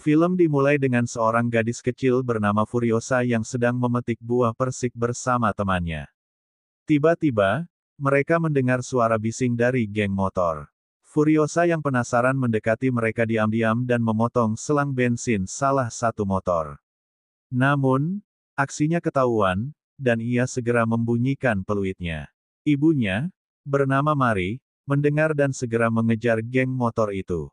Film dimulai dengan seorang gadis kecil bernama Furiosa yang sedang memetik buah persik bersama temannya. Tiba-tiba, mereka mendengar suara bising dari geng motor. Furiosa yang penasaran mendekati mereka diam-diam dan memotong selang bensin salah satu motor. Namun, aksinya ketahuan, dan ia segera membunyikan peluitnya. Ibunya, bernama Mari, mendengar dan segera mengejar geng motor itu.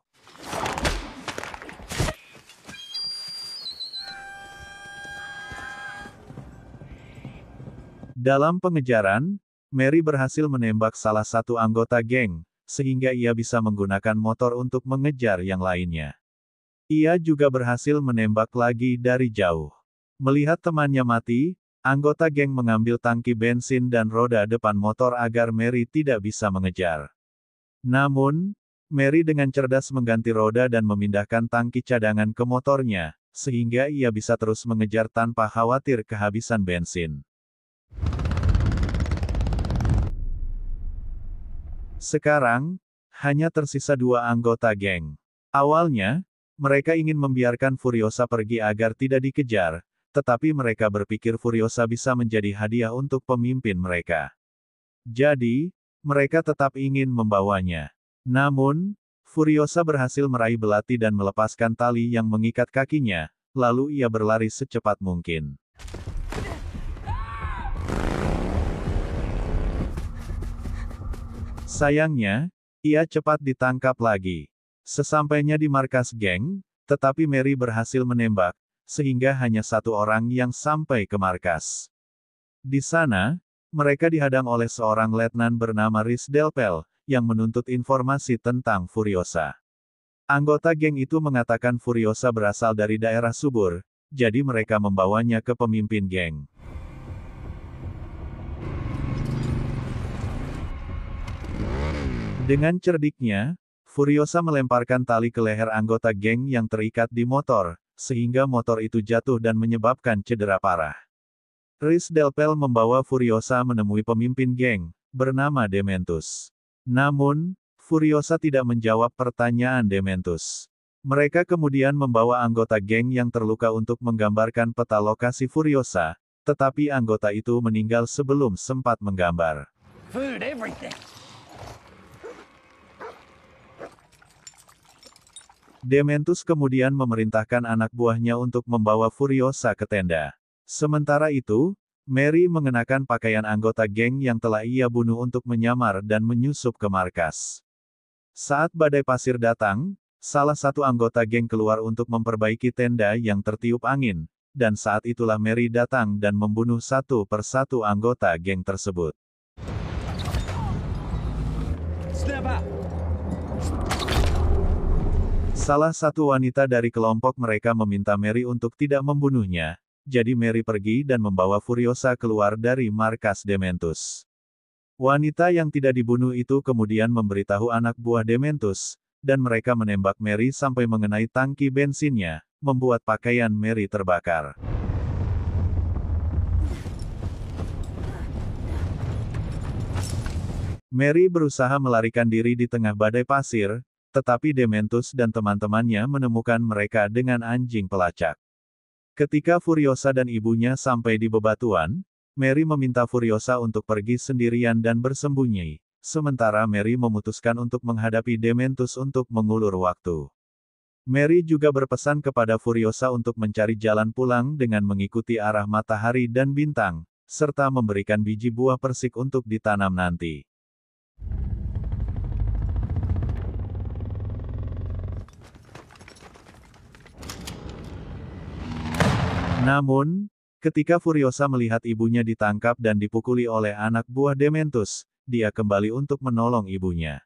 Dalam pengejaran, Mary berhasil menembak salah satu anggota geng, sehingga ia bisa menggunakan motor untuk mengejar yang lainnya. Ia juga berhasil menembak lagi dari jauh. Melihat temannya mati, anggota geng mengambil tangki bensin dan roda depan motor agar Mary tidak bisa mengejar. Namun, Mary dengan cerdas mengganti roda dan memindahkan tangki cadangan ke motornya, sehingga ia bisa terus mengejar tanpa khawatir kehabisan bensin. Sekarang, hanya tersisa dua anggota geng. Awalnya, mereka ingin membiarkan Furiosa pergi agar tidak dikejar, tetapi mereka berpikir Furiosa bisa menjadi hadiah untuk pemimpin mereka. Jadi, mereka tetap ingin membawanya. Namun, Furiosa berhasil meraih belati dan melepaskan tali yang mengikat kakinya, lalu ia berlari secepat mungkin. Sayangnya, ia cepat ditangkap lagi. Sesampainya di markas geng, tetapi Mary berhasil menembak, sehingga hanya satu orang yang sampai ke markas. Di sana, mereka dihadang oleh seorang letnan bernama Rhys Delpel, yang menuntut informasi tentang Furiosa. Anggota geng itu mengatakan Furiosa berasal dari daerah subur, jadi mereka membawanya ke pemimpin geng. Dengan cerdiknya, Furiosa melemparkan tali ke leher anggota geng yang terikat di motor, sehingga motor itu jatuh dan menyebabkan cedera parah. Rhys Delpel membawa Furiosa menemui pemimpin geng, bernama Dementus. Namun, Furiosa tidak menjawab pertanyaan Dementus. Mereka kemudian membawa anggota geng yang terluka untuk menggambarkan peta lokasi Furiosa, tetapi anggota itu meninggal sebelum sempat menggambar. Food, everything. Dementus kemudian memerintahkan anak buahnya untuk membawa Furiosa ke tenda. Sementara itu, Mary mengenakan pakaian anggota geng yang telah ia bunuh untuk menyamar dan menyusup ke markas. Saat badai pasir datang, salah satu anggota geng keluar untuk memperbaiki tenda yang tertiup angin, dan saat itulah Mary datang dan membunuh satu persatu anggota geng tersebut. Step out. Salah satu wanita dari kelompok mereka meminta Mary untuk tidak membunuhnya, jadi Mary pergi dan membawa Furiosa keluar dari markas Dementus. Wanita yang tidak dibunuh itu kemudian memberitahu anak buah Dementus, dan mereka menembak Mary sampai mengenai tangki bensinnya, membuat pakaian Mary terbakar. Mary berusaha melarikan diri di tengah badai pasir, tetapi Dementus dan teman-temannya menemukan mereka dengan anjing pelacak. Ketika Furiosa dan ibunya sampai di bebatuan, Mary meminta Furiosa untuk pergi sendirian dan bersembunyi, sementara Mary memutuskan untuk menghadapi Dementus untuk mengulur waktu. Mary juga berpesan kepada Furiosa untuk mencari jalan pulang dengan mengikuti arah matahari dan bintang, serta memberikan biji buah persik untuk ditanam nanti. Namun, ketika Furiosa melihat ibunya ditangkap dan dipukuli oleh anak buah Dementus, dia kembali untuk menolong ibunya.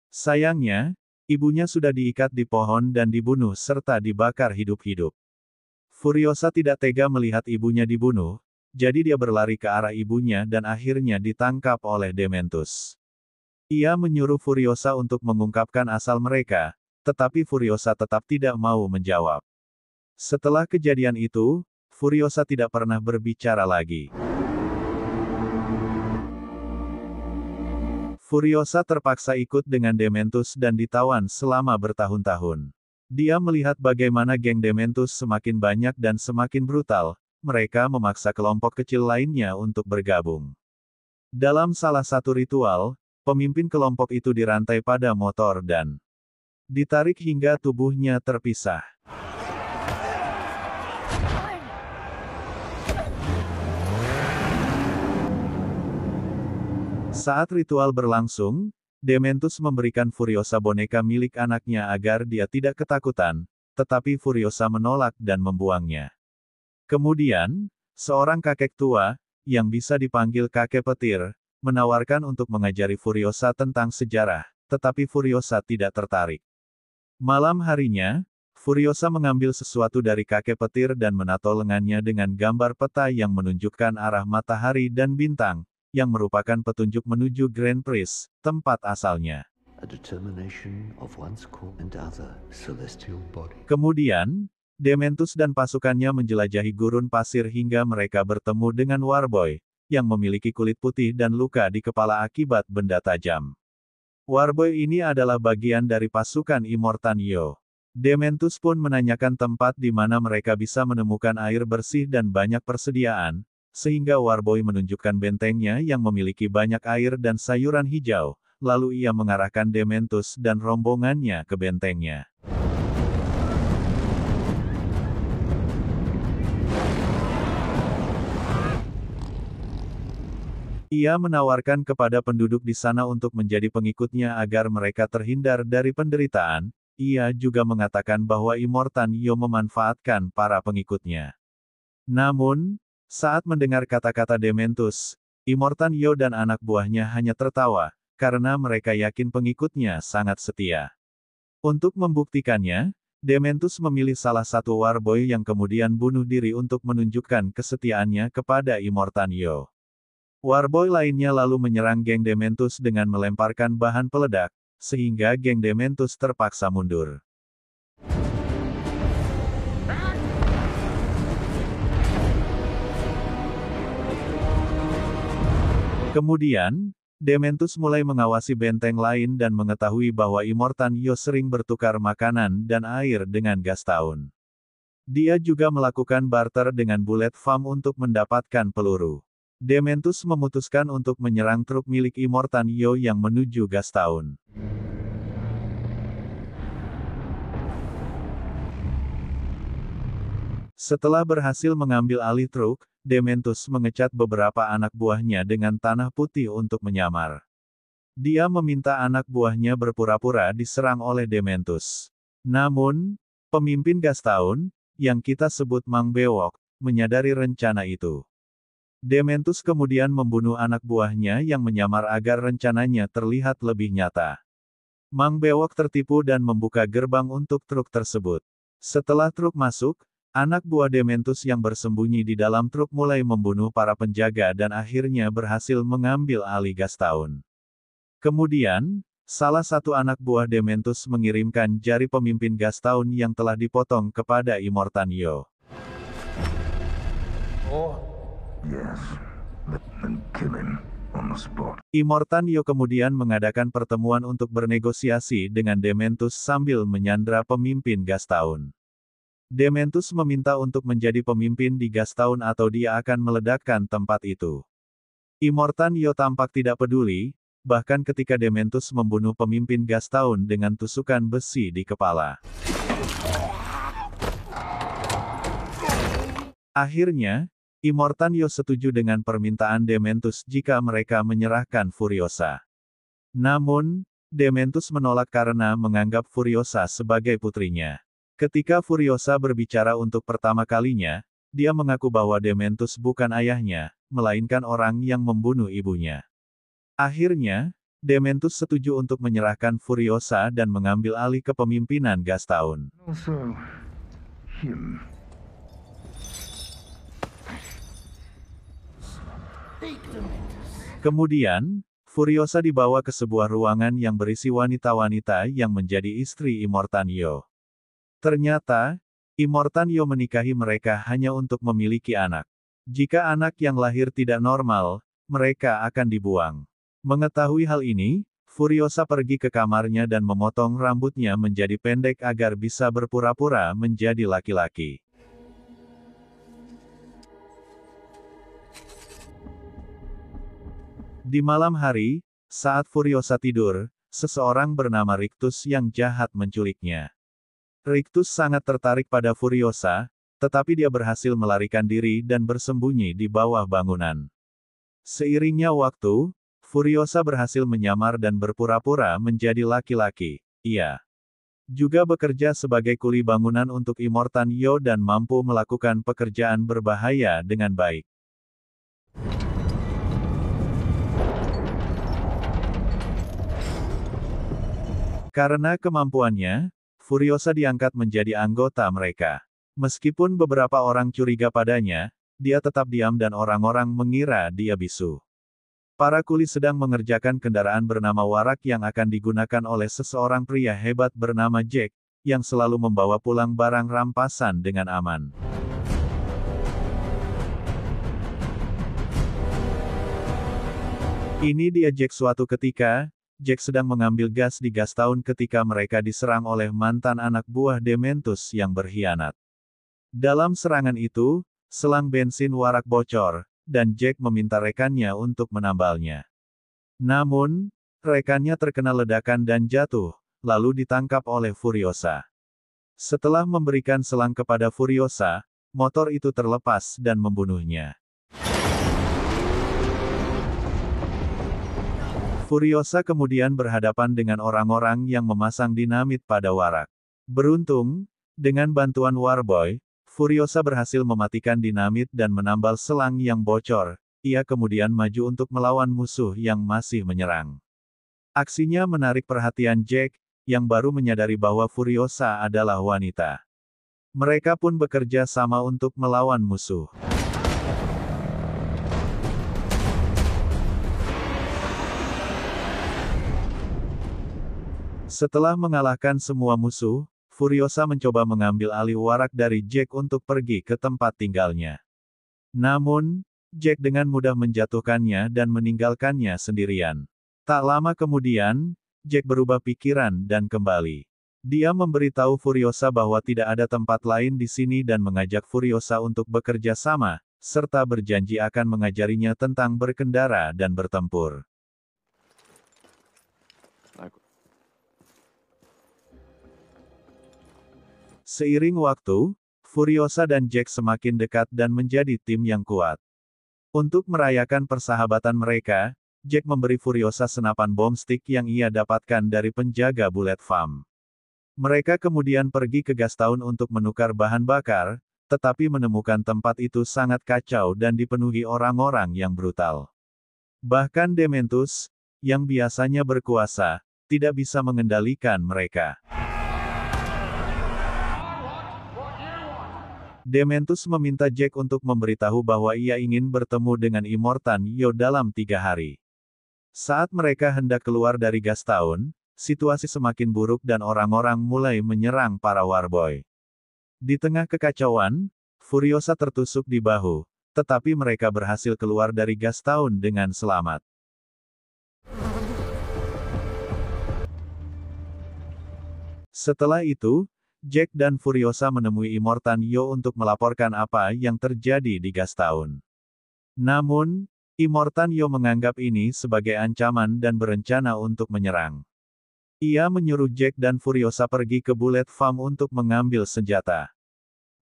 Sayangnya, ibunya sudah diikat di pohon dan dibunuh serta dibakar hidup-hidup. Furiosa tidak tega melihat ibunya dibunuh, jadi dia berlari ke arah ibunya dan akhirnya ditangkap oleh Dementus. Ia menyuruh Furiosa untuk mengungkapkan asal mereka, tetapi Furiosa tetap tidak mau menjawab. Setelah kejadian itu, Furiosa tidak pernah berbicara lagi. Furiosa terpaksa ikut dengan Dementus dan ditawan selama bertahun-tahun. Dia melihat bagaimana geng Dementus semakin banyak dan semakin brutal, mereka memaksa kelompok kecil lainnya untuk bergabung. Dalam salah satu ritual, pemimpin kelompok itu dirantai pada motor dan ditarik hingga tubuhnya terpisah. Saat ritual berlangsung, Dementus memberikan Furiosa boneka milik anaknya agar dia tidak ketakutan, tetapi Furiosa menolak dan membuangnya. Kemudian, seorang kakek tua, yang bisa dipanggil kakek petir, menawarkan untuk mengajari Furiosa tentang sejarah, tetapi Furiosa tidak tertarik. Malam harinya, Furiosa mengambil sesuatu dari kakek petir dan menato lengannya dengan gambar peta yang menunjukkan arah matahari dan bintang, yang merupakan petunjuk menuju Grand Prix, tempat asalnya. Kemudian, Dementus dan pasukannya menjelajahi gurun pasir hingga mereka bertemu dengan Warboy, yang memiliki kulit putih dan luka di kepala akibat benda tajam. Warboy ini adalah bagian dari pasukan Immortan Yo. Dementus pun menanyakan tempat di mana mereka bisa menemukan air bersih dan banyak persediaan, sehingga Warboy menunjukkan bentengnya yang memiliki banyak air dan sayuran hijau, lalu ia mengarahkan Dementus dan rombongannya ke bentengnya. Ia menawarkan kepada penduduk di sana untuk menjadi pengikutnya agar mereka terhindar dari penderitaan. Ia juga mengatakan bahwa Immortan Yo memanfaatkan para pengikutnya. Namun, saat mendengar kata-kata Dementus, Immortan Yo dan anak buahnya hanya tertawa, karena mereka yakin pengikutnya sangat setia. Untuk membuktikannya, Dementus memilih salah satu Warboy yang kemudian bunuh diri untuk menunjukkan kesetiaannya kepada Immortan Yo. Warboy lainnya lalu menyerang geng Dementus dengan melemparkan bahan peledak, sehingga geng Dementus terpaksa mundur. Kemudian, Dementus mulai mengawasi benteng lain dan mengetahui bahwa Immortan Yo sering bertukar makanan dan air dengan Gastaun. Dia juga melakukan barter dengan Bullet Farm untuk mendapatkan peluru. Dementus memutuskan untuk menyerang truk milik Immortan Yo yang menuju Gastaun. Setelah berhasil mengambil alih truk, Dementus mengecat beberapa anak buahnya dengan tanah putih untuk menyamar. Dia meminta anak buahnya berpura-pura diserang oleh Dementus. Namun, pemimpin Gastaun, yang kita sebut Mang Bewok, menyadari rencana itu. Dementus kemudian membunuh anak buahnya yang menyamar agar rencananya terlihat lebih nyata. Mang Bewok tertipu dan membuka gerbang untuk truk tersebut. Setelah truk masuk, anak buah Dementus yang bersembunyi di dalam truk mulai membunuh para penjaga dan akhirnya berhasil mengambil alih Gastaun. Kemudian, salah satu anak buah Dementus mengirimkan jari pemimpin Gastaun yang telah dipotong kepada Immortan Yo. Immortan Yo kemudian mengadakan pertemuan untuk bernegosiasi dengan Dementus sambil menyandra pemimpin Gastaun. Dementus meminta untuk menjadi pemimpin di Gastaun atau dia akan meledakkan tempat itu. Immortan Yo tampak tidak peduli, bahkan ketika Dementus membunuh pemimpin Gastaun dengan tusukan besi di kepala. Akhirnya, Immortan Yo setuju dengan permintaan Dementus jika mereka menyerahkan Furiosa. Namun, Dementus menolak karena menganggap Furiosa sebagai putrinya. Ketika Furiosa berbicara untuk pertama kalinya, dia mengaku bahwa Dementus bukan ayahnya, melainkan orang yang membunuh ibunya. Akhirnya, Dementus setuju untuk menyerahkan Furiosa dan mengambil alih kepemimpinan Gastaun. Kemudian, Furiosa dibawa ke sebuah ruangan yang berisi wanita-wanita yang menjadi istri Immortan Yo. Ternyata, Immortan Yo menikahi mereka hanya untuk memiliki anak. Jika anak yang lahir tidak normal, mereka akan dibuang. Mengetahui hal ini, Furiosa pergi ke kamarnya dan memotong rambutnya menjadi pendek agar bisa berpura-pura menjadi laki-laki. Di malam hari, saat Furiosa tidur, seseorang bernama Rictus yang jahat menculiknya. Rictus sangat tertarik pada Furiosa, tetapi dia berhasil melarikan diri dan bersembunyi di bawah bangunan. Seiringnya waktu, Furiosa berhasil menyamar dan berpura-pura menjadi laki-laki. Ia juga bekerja sebagai kuli bangunan untuk Immortan Yo dan mampu melakukan pekerjaan berbahaya dengan baik. Karena kemampuannya, Furiosa diangkat menjadi anggota mereka. Meskipun beberapa orang curiga padanya, dia tetap diam dan orang-orang mengira dia bisu. Para kuli sedang mengerjakan kendaraan bernama Warak yang akan digunakan oleh seseorang pria hebat bernama Jack, yang selalu membawa pulang barang rampasan dengan aman. Ini dia Jack. Suatu ketika, Jack sedang mengambil gas di gas tahun ketika mereka diserang oleh mantan anak buah Dementus yang berkhianat. Dalam serangan itu, selang bensin Warak bocor, dan Jack meminta rekannya untuk menambalnya. Namun, rekannya terkena ledakan dan jatuh, lalu ditangkap oleh Furiosa. Setelah memberikan selang kepada Furiosa, motor itu terlepas dan membunuhnya. Furiosa kemudian berhadapan dengan orang-orang yang memasang dinamit pada Warak. Beruntung, dengan bantuan Warboy, Furiosa berhasil mematikan dinamit dan menambal selang yang bocor. Ia kemudian maju untuk melawan musuh yang masih menyerang. Aksinya menarik perhatian Jack, yang baru menyadari bahwa Furiosa adalah wanita. Mereka pun bekerja sama untuk melawan musuh. Setelah mengalahkan semua musuh, Furiosa mencoba mengambil alih Warak dari Jack untuk pergi ke tempat tinggalnya. Namun, Jack dengan mudah menjatuhkannya dan meninggalkannya sendirian. Tak lama kemudian, Jack berubah pikiran dan kembali. Dia memberitahu Furiosa bahwa tidak ada tempat lain di sini dan mengajak Furiosa untuk bekerja sama, serta berjanji akan mengajarinya tentang berkendara dan bertempur. Seiring waktu, Furiosa dan Jack semakin dekat dan menjadi tim yang kuat. Untuk merayakan persahabatan mereka, Jack memberi Furiosa senapan bom stick yang ia dapatkan dari penjaga Bullet Farm. Mereka kemudian pergi ke gas tahun untuk menukar bahan bakar, tetapi menemukan tempat itu sangat kacau dan dipenuhi orang-orang yang brutal. Bahkan Dementus, yang biasanya berkuasa, tidak bisa mengendalikan mereka. Dementus meminta Jack untuk memberitahu bahwa ia ingin bertemu dengan Immortan Yo dalam 3 hari. Saat mereka hendak keluar dari gas tahun, situasi semakin buruk dan orang-orang mulai menyerang para Warboy. Di tengah kekacauan, Furiosa tertusuk di bahu, tetapi mereka berhasil keluar dari gas tahun dengan selamat. Setelah itu, Jack dan Furiosa menemui Immortan Yo untuk melaporkan apa yang terjadi di gas tahun. Namun, Immortan Yo menganggap ini sebagai ancaman dan berencana untuk menyerang. Ia menyuruh Jack dan Furiosa pergi ke Bullet Farm untuk mengambil senjata.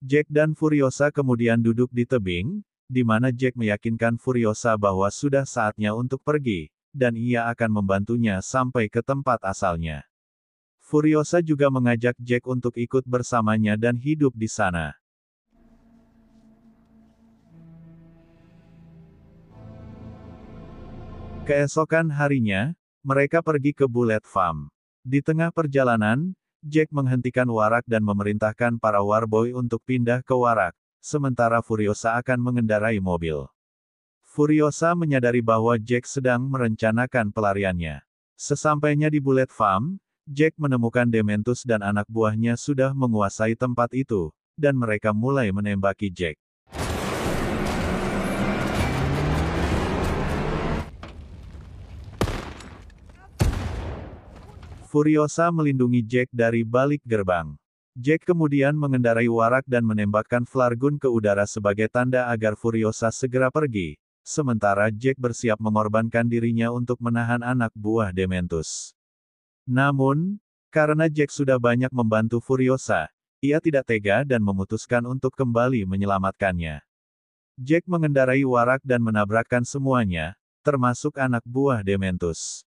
Jack dan Furiosa kemudian duduk di tebing, di mana Jack meyakinkan Furiosa bahwa sudah saatnya untuk pergi, dan ia akan membantunya sampai ke tempat asalnya. Furiosa juga mengajak Jack untuk ikut bersamanya dan hidup di sana. Keesokan harinya, mereka pergi ke Bullet Farm. Di tengah perjalanan, Jack menghentikan Warak dan memerintahkan para Warboy untuk pindah ke Warak, sementara Furiosa akan mengendarai mobil. Furiosa menyadari bahwa Jack sedang merencanakan pelariannya. Sesampainya di Bullet Farm, Jack menemukan Dementus dan anak buahnya sudah menguasai tempat itu, dan mereka mulai menembaki Jack. Furiosa melindungi Jack dari balik gerbang. Jack kemudian mengendarai warak dan menembakkan flargun ke udara sebagai tanda agar Furiosa segera pergi, sementara Jack bersiap mengorbankan dirinya untuk menahan anak buah Dementus. Namun, karena Jack sudah banyak membantu Furiosa, ia tidak tega dan memutuskan untuk kembali menyelamatkannya. Jack mengendarai warak dan menabrakkan semuanya, termasuk anak buah Dementus.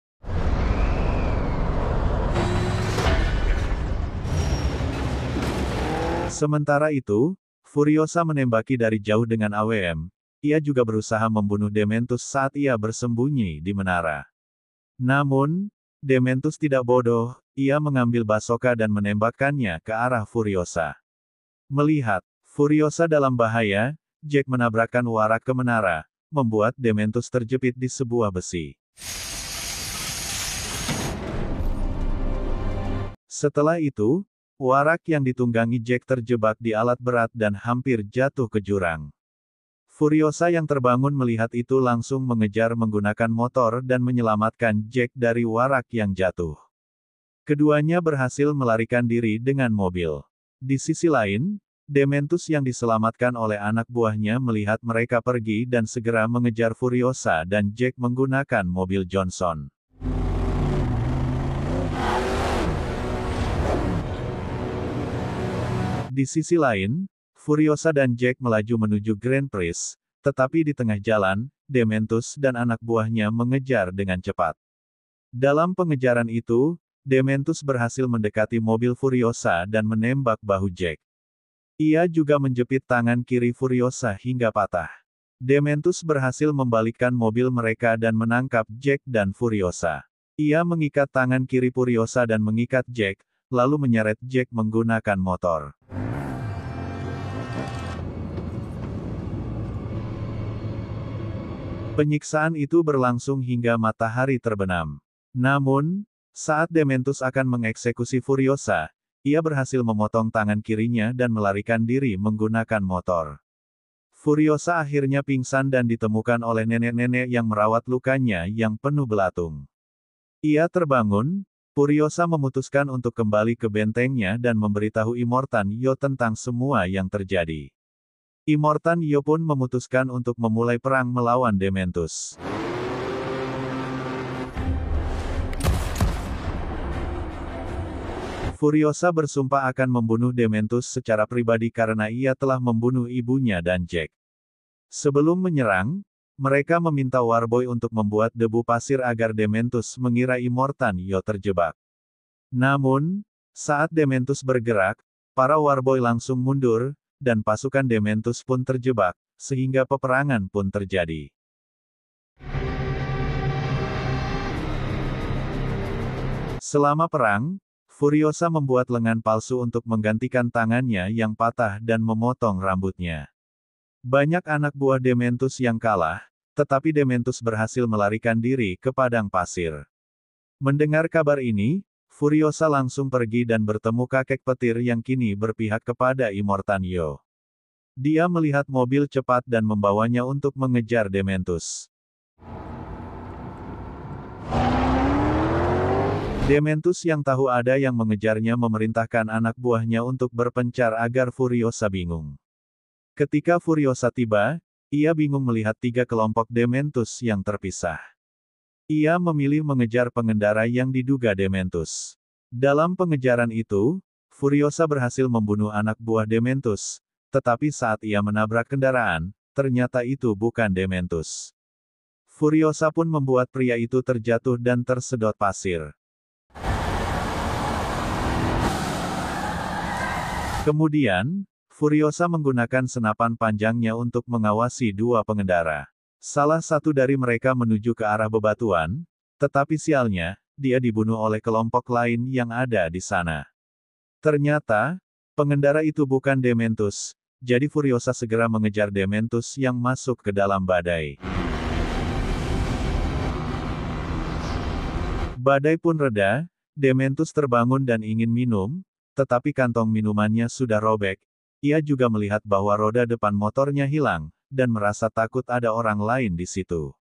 Sementara itu, Furiosa menembaki dari jauh dengan AWM. Ia juga berusaha membunuh Dementus saat ia bersembunyi di menara. Namun, Dementus tidak bodoh, ia mengambil basoka dan menembakkannya ke arah Furiosa. Melihat Furiosa dalam bahaya, Jack menabrakkan warak ke menara, membuat Dementus terjepit di sebuah besi. Setelah itu, warak yang ditunggangi Jack terjebak di alat berat dan hampir jatuh ke jurang. Furiosa yang terbangun melihat itu langsung mengejar menggunakan motor dan menyelamatkan Jack dari warak yang jatuh. Keduanya berhasil melarikan diri dengan mobil. Di sisi lain, Dementus yang diselamatkan oleh anak buahnya melihat mereka pergi dan segera mengejar Furiosa dan Jack menggunakan mobil Johnson. Di sisi lain, Furiosa dan Jack melaju menuju Grand Prix, tetapi di tengah jalan, Dementus dan anak buahnya mengejar dengan cepat. Dalam pengejaran itu, Dementus berhasil mendekati mobil Furiosa dan menembak bahu Jack. Ia juga menjepit tangan kiri Furiosa hingga patah. Dementus berhasil membalikkan mobil mereka dan menangkap Jack dan Furiosa. Ia mengikat tangan kiri Furiosa dan mengikat Jack, lalu menyeret Jack menggunakan motor. Penyiksaan itu berlangsung hingga matahari terbenam. Namun, saat Dementus akan mengeksekusi Furiosa, ia berhasil memotong tangan kirinya dan melarikan diri menggunakan motor. Furiosa akhirnya pingsan dan ditemukan oleh nenek-nenek yang merawat lukanya yang penuh belatung. Ia terbangun, Furiosa memutuskan untuk kembali ke bentengnya dan memberitahu Immortan Yo tentang semua yang terjadi. Immortan Yo pun memutuskan untuk memulai perang melawan Dementus. Furiosa bersumpah akan membunuh Dementus secara pribadi karena ia telah membunuh ibunya dan Jack. Sebelum menyerang, mereka meminta Warboy untuk membuat debu pasir agar Dementus mengira Immortan Yo terjebak. Namun, saat Dementus bergerak, para Warboy langsung mundur, dan pasukan Dementus pun terjebak, sehingga peperangan pun terjadi. Selama perang, Furiosa membuat lengan palsu untuk menggantikan tangannya yang patah dan memotong rambutnya. Banyak anak buah Dementus yang kalah, tetapi Dementus berhasil melarikan diri ke padang pasir. Mendengar kabar ini, Furiosa langsung pergi dan bertemu kakek petir yang kini berpihak kepada Immortan Yo. Dia melihat mobil cepat dan membawanya untuk mengejar Dementus. Dementus yang tahu ada yang mengejarnya memerintahkan anak buahnya untuk berpencar agar Furiosa bingung. Ketika Furiosa tiba, ia bingung melihat 3 kelompok Dementus yang terpisah. Ia memilih mengejar pengendara yang diduga Dementus. Dalam pengejaran itu, Furiosa berhasil membunuh anak buah Dementus, tetapi saat ia menabrak kendaraan, ternyata itu bukan Dementus. Furiosa pun membuat pria itu terjatuh dan tersedot pasir. Kemudian, Furiosa menggunakan senapan panjangnya untuk mengawasi 2 pengendara. Salah satu dari mereka menuju ke arah bebatuan, tetapi sialnya, dia dibunuh oleh kelompok lain yang ada di sana. Ternyata, pengendara itu bukan Dementus, jadi Furiosa segera mengejar Dementus yang masuk ke dalam badai. Badai pun reda, Dementus terbangun dan ingin minum, tetapi kantong minumannya sudah robek. Ia juga melihat bahwa roda depan motornya hilang, dan merasa takut ada orang lain di situ.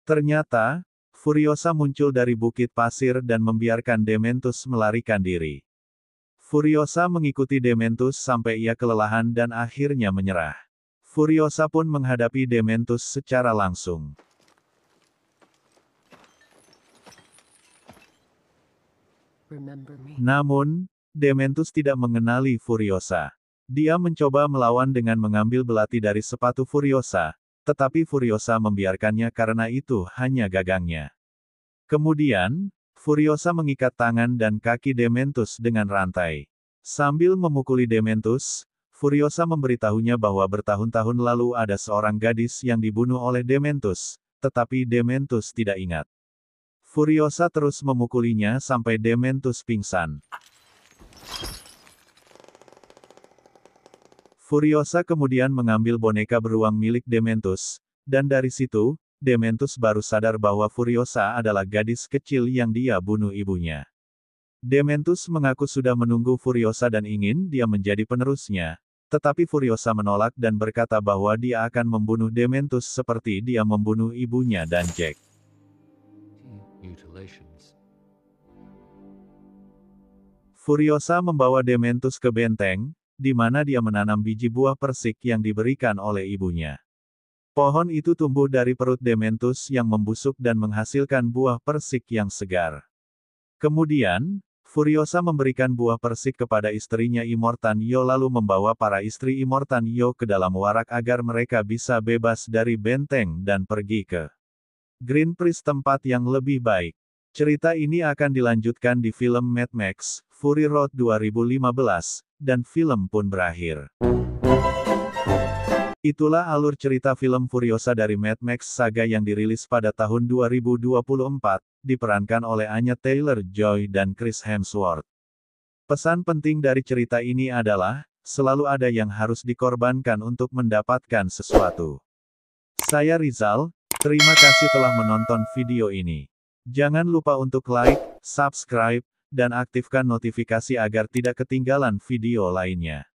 Ternyata, Furiosa muncul dari bukit pasir dan membiarkan Dementus melarikan diri. Furiosa mengikuti Dementus sampai ia kelelahan dan akhirnya menyerah. Furiosa pun menghadapi Dementus secara langsung. Namun, Dementus tidak mengenali Furiosa. Dia mencoba melawan dengan mengambil belati dari sepatu Furiosa, tetapi Furiosa membiarkannya karena itu hanya gagangnya. Kemudian, Furiosa mengikat tangan dan kaki Dementus dengan rantai. Sambil memukuli Dementus, Furiosa memberitahunya bahwa bertahun-tahun lalu ada seorang gadis yang dibunuh oleh Dementus, tetapi Dementus tidak ingat. Furiosa terus memukulinya sampai Dementus pingsan. Furiosa kemudian mengambil boneka beruang milik Dementus, dan dari situ, Dementus baru sadar bahwa Furiosa adalah gadis kecil yang dia bunuh ibunya. Dementus mengaku sudah menunggu Furiosa dan ingin dia menjadi penerusnya, tetapi Furiosa menolak dan berkata bahwa dia akan membunuh Dementus seperti dia membunuh ibunya dan Jack. Furiosa membawa Dementus ke benteng, di mana dia menanam biji buah persik yang diberikan oleh ibunya. Pohon itu tumbuh dari perut Dementus yang membusuk dan menghasilkan buah persik yang segar. Kemudian, Furiosa memberikan buah persik kepada istrinya Immortan Yo lalu membawa para istri Immortan Yo ke dalam warak agar mereka bisa bebas dari benteng dan pergi ke Green Priest, tempat yang lebih baik. Cerita ini akan dilanjutkan di film Mad Max, Fury Road 2015, dan film pun berakhir. Itulah alur cerita film Furiosa dari Mad Max Saga yang dirilis pada tahun 2024, diperankan oleh Anya Taylor-Joy dan Chris Hemsworth. Pesan penting dari cerita ini adalah, selalu ada yang harus dikorbankan untuk mendapatkan sesuatu. Saya Rizal, terima kasih telah menonton video ini. Jangan lupa untuk like, subscribe, dan aktifkan notifikasi agar tidak ketinggalan video lainnya.